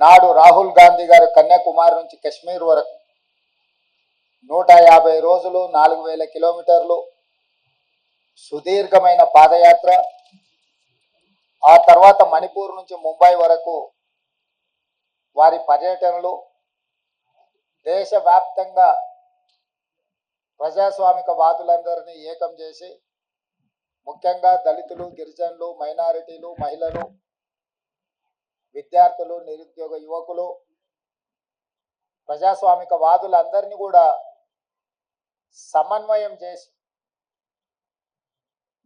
నాడు రాహుల్ గాంధీ గారు కన్యాకుమారి నుంచి కశ్మీర్ వరకు 150 రోజులు 4000 కిలోమీటర్లు సుదీర్ఘమైన పాదయాత్ర, ఆ తర్వాత మణిపూర్ నుంచి ముంబై వరకు వారి పర్యటనలు, దేశవ్యాప్తంగా ప్రజాస్వామిక వాదులందరినీ ఏకం చేసి ముఖ్యంగా దళితులు, గిరిజనులు, మైనారిటీలు, మహిళలు, విద్యార్థులు, నిరుద్యోగ యువకులు, ప్రజాస్వామిక వాదులందరినీ కూడా సమన్వయం చేసి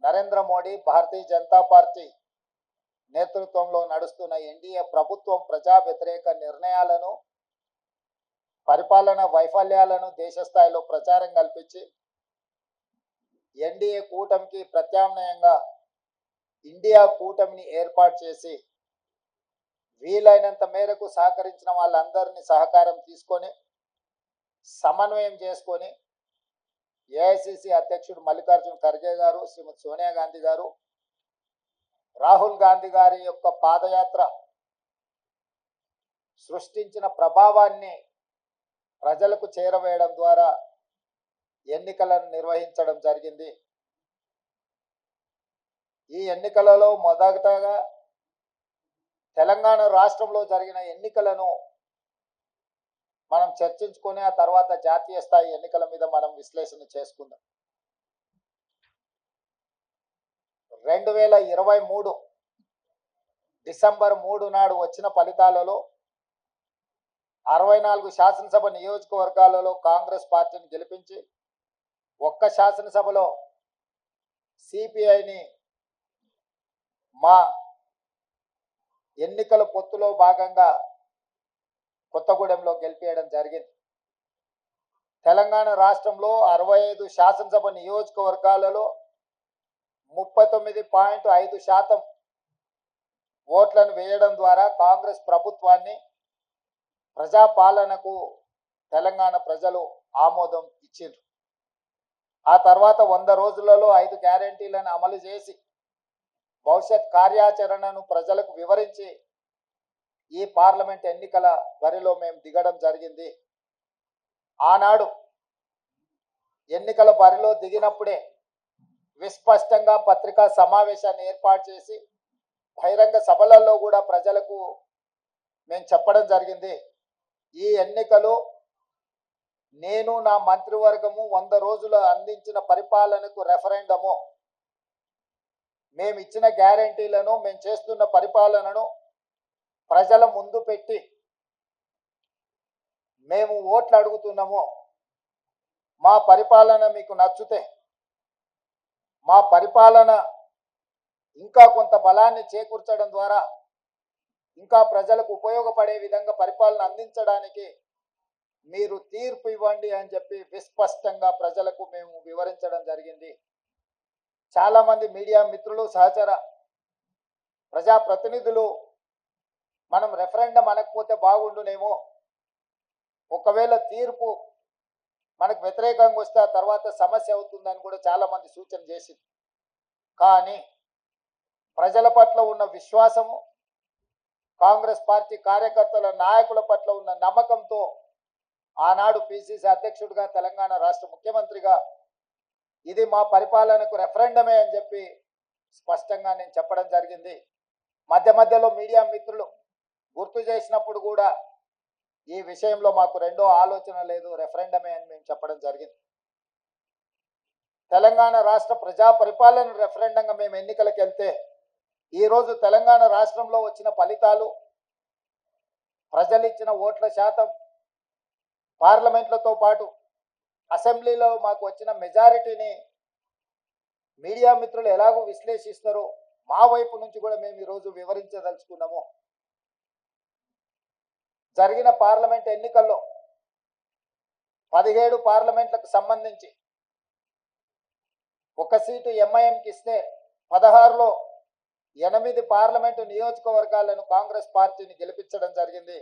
నరేంద్ర మోడీ, భారతీయ జనతా పార్టీ నేతృత్వంలో నడుస్తున్న ఎన్డీఏ ప్రభుత్వం ప్రజా వ్యతిరేక నిర్ణయాలను, పరిపాలన వైఫల్యాలను దేశ స్థాయిలో ప్రచారం కల్పించి ఎన్డీఏ కూటమికి ప్రత్యామ్నాయంగా ఇండియా కూటమిని ఏర్పాటు చేసి వీలైనంత మేరకు సహకరించిన వాళ్ళందరినీ సహకారం తీసుకొని సమన్వయం చేసుకొని ఏఐసిసి అధ్యక్షుడు మల్లికార్జున ఖర్గే గారు, శ్రీమతి సోనియా గాంధీ గారు, రాహుల్ గాంధీ గారి యొక్క పాదయాత్ర సృష్టించిన ప్రభావాన్ని ప్రజలకు చేరవేయడం ద్వారా ఎన్నికలను నిర్వహించడం జరిగింది. ఈ ఎన్నికలలో మొదటగా తెలంగాణ రాష్ట్రంలో జరిగిన ఎన్నికలను మనం చర్చించుకొని ఆ తర్వాత జాతీయ స్థాయి ఎన్నికల మీద మనం విశ్లేషణ చేసుకుందాం. 2023 డిసెంబర్ 3 నాడు వచ్చిన ఫలితాలలో 64 శాసనసభ నియోజకవర్గాలలో కాంగ్రెస్ పార్టీని గెలిపించి ఒక్క శాసనసభలో సిపిఐని మా ఎన్నికల పొత్తులో భాగంగా కొత్తగూడెంలో గెలిపేయడం జరిగింది. తెలంగాణ రాష్ట్రంలో 65 శాసనసభ నియోజకవర్గాలలో 39.5% ఓట్లను వేయడం ద్వారా కాంగ్రెస్ ప్రభుత్వాన్ని, ప్రజాపాలనకు తెలంగాణ ప్రజలు ఆమోదం ఇచ్చిండ్రు. ఆ తర్వాత 100 రోజులలో 5 గ్యారెంటీలను అమలు చేసి భవిష్యత్ కార్యాచరణను ప్రజలకు వివరించి ఈ పార్లమెంట్ ఎన్నికల బరిలో మేము దిగడం జరిగింది. ఆనాడు ఎన్నికల బరిలో దిగినప్పుడే విస్పష్టంగా పత్రికా సమావేశాన్ని ఏర్పాటు చేసి బహిరంగ సభలలో కూడా ప్రజలకు మేము చెప్పడం జరిగింది. ఈ ఎన్నికలు నేను, నా మంత్రివర్గము 100 రోజులు అందించిన పరిపాలనకు రెఫరెండము, మేము ఇచ్చిన గ్యారెంటీలను, మేము చేస్తున్న పరిపాలనను ప్రజల ముందు పెట్టి మేము ఓట్లు అడుగుతున్నాము. మా పరిపాలన మీకు నచ్చితే, మా పరిపాలన ఇంకా కొంత బలాన్ని చేకూర్చడం ద్వారా ఇంకా ప్రజలకు ఉపయోగపడే విధంగా పరిపాలన అందించడానికి మీరు తీర్పు ఇవ్వండి అని చెప్పి విస్పష్టంగా ప్రజలకు మేము వివరించడం జరిగింది. చాలామంది మీడియా మిత్రులు, సహచర ప్రజాప్రతినిధులు మనం రెఫరెండం అనకపోతే బాగుండునేమో, ఒకవేళ తీర్పు మనకు వ్యతిరేకంగా వస్తే ఆ తర్వాత సమస్య అవుతుందని కూడా చాలామంది సూచన చేసింది. కానీ ప్రజల పట్ల ఉన్న విశ్వాసము, కాంగ్రెస్ పార్టీ కార్యకర్తల, నాయకుల పట్ల ఉన్న నమ్మకంతో ఆనాడు పిసిసి అధ్యక్షుడిగా, తెలంగాణ రాష్ట్ర ముఖ్యమంత్రిగా ఇది మా పరిపాలనకు రెఫరెండమే అని చెప్పి స్పష్టంగా నేను చెప్పడం జరిగింది. మధ్య మధ్యలో మీడియా మిత్రులు గుర్తు చేసినప్పుడు కూడా ఈ విషయంలో మాకు రెండో ఆలోచన లేదు, రెఫరెండమే అని మేము చెప్పడం జరిగింది. తెలంగాణ రాష్ట్ర ప్రజా పరిపాలన రెఫరెండంగా మేము ఎన్నికలకు వెళ్తే ఈరోజు తెలంగాణ రాష్ట్రంలో వచ్చిన ఫలితాలు, ప్రజలు ఇచ్చిన ఓట్ల శాతం, పార్లమెంట్లతో పాటు అసెంబ్లీలో మాకు వచ్చిన మెజారిటీని మీడియా మిత్రులు ఎలాగో విశ్లేషిస్తారో మా వైపు నుంచి కూడా మేము ఈరోజు వివరించదలుచుకున్నాము. జరిగిన పార్లమెంట్ ఎన్నికల్లో 17 పార్లమెంట్లకు సంబంధించి ఒక సీటు ఎంఐఎంకి ఇస్తే 16లో 8 పార్లమెంటు నియోజకవర్గాలను కాంగ్రెస్ పార్టీని గెలిపించడం జరిగింది.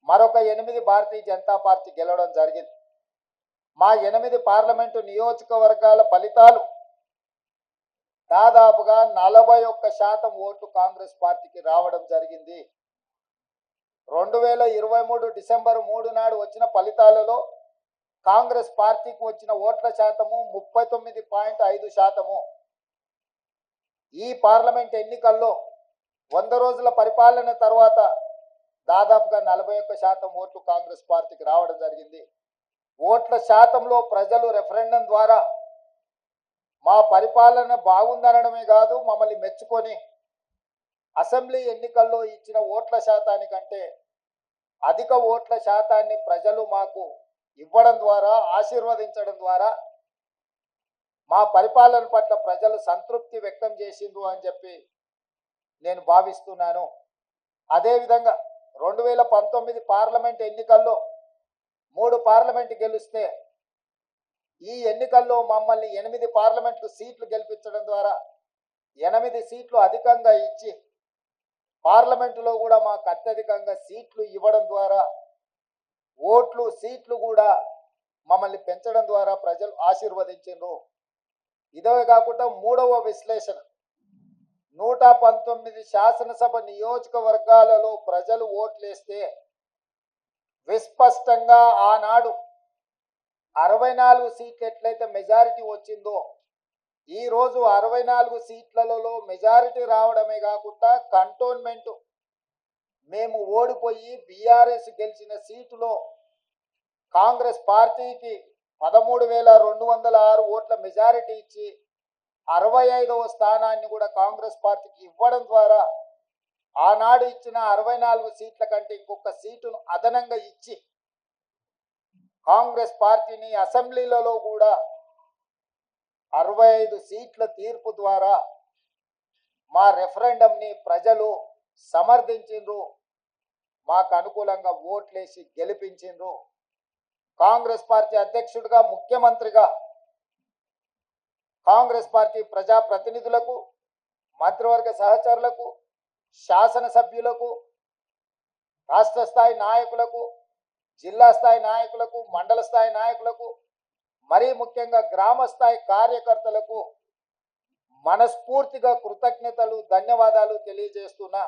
మరొక 8 భారతీయ జనతా పార్టీ గెలవడం జరిగింది. మా 8 పార్లమెంటు నియోజకవర్గాల ఫలితాలు దాదాపుగా 41% ఓట్లు కాంగ్రెస్ పార్టీకి రావడం జరిగింది. 2023 డిసెంబర్ 3 నాడు వచ్చిన ఫలితాలలో కాంగ్రెస్ పార్టీకి వచ్చిన ఓట్ల శాతము 39.5%. ఈ పార్లమెంట్ ఎన్నికల్లో 100 రోజుల పరిపాలన తర్వాత దాదాపుగా 41% ఓట్లు కాంగ్రెస్ పార్టీకి రావడం జరిగింది. ఓట్ల శాతంలో ప్రజలు రెఫరెండం ద్వారా మా పరిపాలన బాగుందనడమే కాదు, మమ్మల్ని మెచ్చుకొని అసెంబ్లీ ఎన్నికల్లో ఇచ్చిన ఓట్ల శాతానికంటే అధిక ఓట్ల శాతాన్ని ప్రజలు మాకు ఇవ్వడం ద్వారా, ఆశీర్వదించడం ద్వారా మా పరిపాలన పట్ల ప్రజలు సంతృప్తి వ్యక్తం చేసిండ్రు అని చెప్పి నేను భావిస్తున్నాను. అదేవిధంగా 2019 పార్లమెంట్ ఎన్నికల్లో 3 పార్లమెంట్ గెలిస్తే ఈ ఎన్నికల్లో మమ్మల్ని 8 పార్లమెంటు సీట్లు గెలిపించడం ద్వారా 8 సీట్లు అధికంగా ఇచ్చి పార్లమెంటులో కూడా మాకు అత్యధికంగా సీట్లు ఇవ్వడం ద్వారా ఓట్లు సీట్లు కూడా మమ్మల్ని పెంచడం ద్వారా ప్రజలు ఆశీర్వదించారు. ఇదే కాకుండా మూడవ విశ్లేషణ, 119 శాసనసభ నియోజకవర్గాలలో ప్రజలు ఓట్లేస్తే విస్పష్టంగా ఆనాడు 64 సీట్లు ఎట్లయితే మెజారిటీ వచ్చిందో ఈరోజు 64 సీట్లలో మెజారిటీ రావడమే కాకుండా కంటోన్మెంట్ మేము ఓడిపోయి బీఆర్ఎస్ గెలిచిన సీటులో కాంగ్రెస్ పార్టీకి 13,206 ఓట్ల మెజారిటీ ఇచ్చి 65వ స్థానాన్ని కూడా కాంగ్రెస్ పార్టీకి ఇవ్వడం ద్వారా ఆనాడు ఇచ్చిన 64 సీట్ల కంటే ఇంకొక సీటును అదనంగా ఇచ్చి కాంగ్రెస్ పార్టీని అసెంబ్లీలలో కూడా 65 సీట్ల తీర్పు ద్వారా మా రెఫరెండంని ప్రజలు సమర్థించిండ్రు, మాకు అనుకూలంగా ఓట్లేసి గెలిపించిండ్రు. కాంగ్రెస్ పార్టీ అధ్యక్షుడిగా, ముఖ్యమంత్రిగా కాంగ్రెస్ పార్టీ ప్రజాప్రతినిధులకు, మంత్రివర్గ సహచరులకు, శాసనసభ్యులకు, రాష్ట్ర స్థాయి నాయకులకు, జిల్లా స్థాయి నాయకులకు, మండల స్థాయి నాయకులకు, మరీ ముఖ్యంగా గ్రామ స్థాయి కార్యకర్తలకు మనస్ఫూర్తిగా కృతజ్ఞతలు, ధన్యవాదాలు తెలియజేస్తున్నా.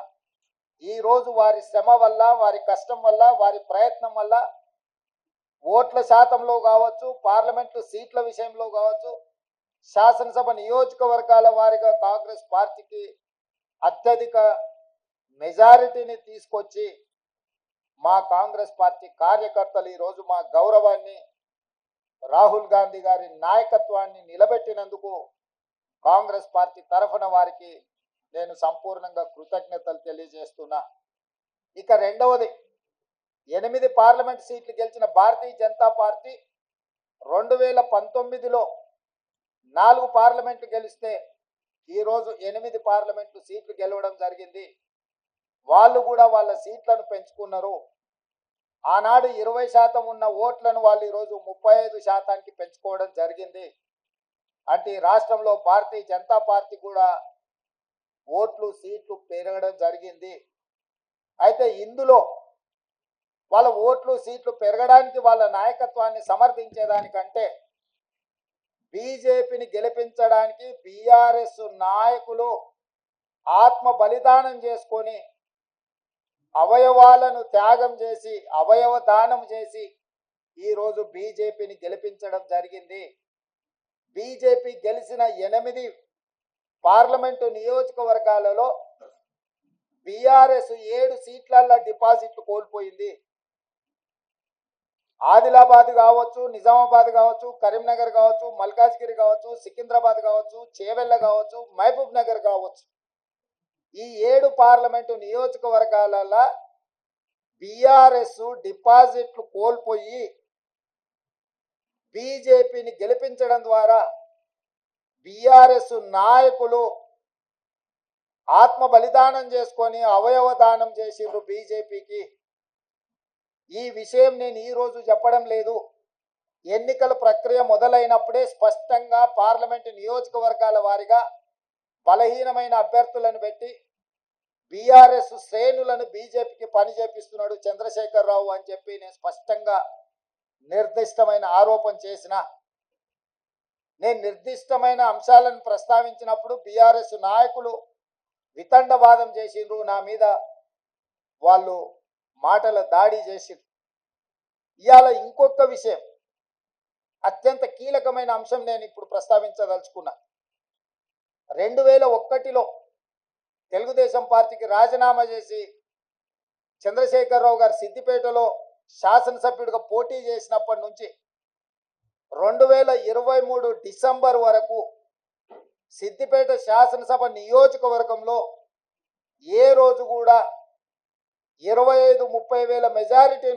ఈరోజు వారి శ్రమ వల్ల, వారి కష్టం వల్ల, వారి ప్రయత్నం వల్ల ఓట్ల శాతంలో కావచ్చు, పార్లమెంటు సీట్ల విషయంలో కావచ్చు, శాసనసభ నియోజకవర్గాల వారిగా కాంగ్రెస్ పార్టీకి అత్యధిక మెజారిటీని తీసుకొచ్చి మా కాంగ్రెస్ పార్టీ కార్యకర్తలు ఈరోజు మా గౌరవాన్ని, రాహుల్ గాంధీ గారి నాయకత్వాన్ని నిలబెట్టినందుకు కాంగ్రెస్ పార్టీ తరఫున వారికి నేను సంపూర్ణంగా కృతజ్ఞతలు తెలియజేస్తున్నా. ఇక రెండవది, 8 పార్లమెంట్ సీట్లు గెలిచిన భారతీయ జనతా పార్టీ 2019లో 4 పార్లమెంట్లు గెలిస్తే ఈరోజు 8 పార్లమెంట్లు సీట్లు గెలవడం జరిగింది. వాళ్ళు కూడా వాళ్ళ సీట్లను పెంచుకున్నారు. ఆనాడు 20% ఉన్న ఓట్లను వాళ్ళు ఈరోజు 35%కి పెంచుకోవడం జరిగింది. అంటే రాష్ట్రంలో భారతీయ జనతా పార్టీ కూడా ఓట్లు, సీట్లు పెరగడం జరిగింది. అయితే ఇందులో వాళ్ళ ఓట్లు, సీట్లు పెరగడానికి వాళ్ళ నాయకత్వాన్ని సమర్థించేదానికంటే బీజేపీని గెలిపించడానికి బీఆర్ఎస్ నాయకులు ఆత్మ బలిదానం చేసుకొని అవయవాలను త్యాగం చేసి, అవయవ దానం చేసి ఈరోజు బీజేపీని గెలిపించడం జరిగింది. బీజేపీ గెలిచిన 8 పార్లమెంటు నియోజకవర్గాలలో బీఆర్ఎస్ 7 సీట్లల్లో డిపాజిట్లు కోల్పోయింది. ఆదిలాబాద్ కావచ్చు, నిజామాబాద్ కావచ్చు, కరీంనగర్ కావచ్చు, మల్కాజ్గిరి కావచ్చు, సికింద్రాబాద్ కావచ్చు, చేవెళ్ళ కావచ్చు, మహబూబ్ నగర్ కావచ్చు, ఈ 7 పార్లమెంటు నియోజకవర్గాలలో బీఆర్ఎస్ డిపాజిట్లు కోల్పోయి బీజేపీని గెలిపించడం ద్వారా బీఆర్ఎస్ నాయకులు ఆత్మ బలిదానం చేసుకొని అవయవ దానం చేసిండ్రు బీజేపీకి. ఈ విషయం నేను ఈరోజు చెప్పడం లేదు. ఎన్నికల ప్రక్రియ మొదలైనప్పుడే స్పష్టంగా పార్లమెంటు నియోజకవర్గాల వారిగా బలహీనమైన అభ్యర్థులను పెట్టి బీఆర్ఎస్ శ్రేణులను బీజేపీకి పని చేపిస్తున్నాడు చంద్రశేఖరరావు అని చెప్పి నేను స్పష్టంగా నిర్దిష్టమైన ఆరోపణ చేసిన. నేను నిర్దిష్టమైన అంశాలను ప్రస్తావించినప్పుడు బీఆర్ఎస్ నాయకులు వితండవాదం చేసిండ్రు, నా మీద వాళ్ళు మాటల దాడి చేసి ఇవాళ ఇంకొక విషయం అత్యంత కీలకమైన అంశం నేను ఇప్పుడు ప్రస్తావించదలుచుకున్నా. 2001లో తెలుగుదేశం పార్టీకి రాజీనామా చేసి చంద్రశేఖరరావు గారు సిద్దిపేటలో శాసనసభ్యుడిగా పోటీ చేసినప్పటి నుంచి 2023 డిసెంబర్ వరకు సిద్దిపేట శాసనసభ నియోజకవర్గంలో ఏ రోజు కూడా 25-30 వేల మెజారిటీ